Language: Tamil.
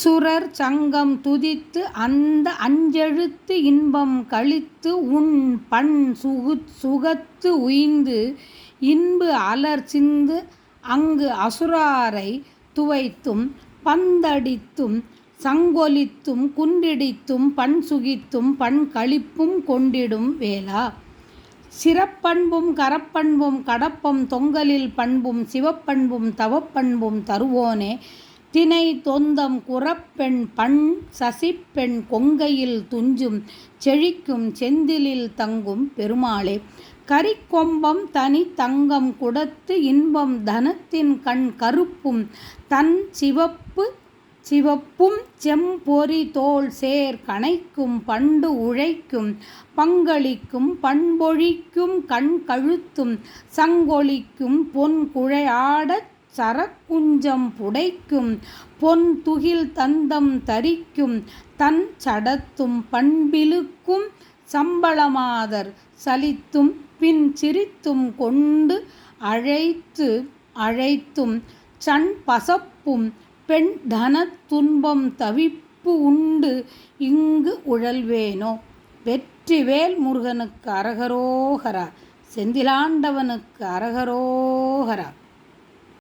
சுரர் சங்கம் துதித்து அந்த அஞ்செழுத்து இன்பம் களித்து உன் பண் சுகத்து உய்ந்து இன்பு அலர் சிந்து அங்கு அசுராரை துவைத்தும் பந்தடித்தும் சங்கொலித்தும் குன்றிடித்தும் பண் சுகித்தும் பண் களிப்பும் கொண்டிடும் வேளா. சிறப்பண்பும் கரப்பண்பும் கடப்பம் தொங்கலில் பண்பும் சிவப்பண்பும் தவப்பண்பும் தருவோனே தினை தொந்தம் குறப்பெண் பண் சசிப்பெண் கொங்கையில் துஞ்சும் செழிக்கும் செந்திலில் தங்கும் பெருமாளே. கரிக்கொம்பம் தனி தங்கம் குடத்து இன்பம் தனத்தின் கண் கருப்பும் தன் சிவப்பும் செம்பொறி தோள் சேர் கணைக்கும் பண்டு உழைக்கும் பங்களிக்கும் பண்பொழிக்கும் கண் கழுத்தும் சங்கொலிக்கும் பொன் குழையாடச் சரக்குஞ்சம் புடைக்கும் பொன் துகில் தந்தம் தரிக்கும் தன் சடத்தும் பண்பிலுக்கும் சம்பளமாதர் சலித்தும் பின் சிரித்தும் கொண்டு அழைத்தும் சண் பசப்பும் பெண் தனத் துன்பம் தவிப்பு உண்டு இங்கு உழல்வேனோ. வெற்றிவேல் முருகனுக்கு அரகரோகரா. செந்திலாண்டவனுக்கு அரகரோகரா.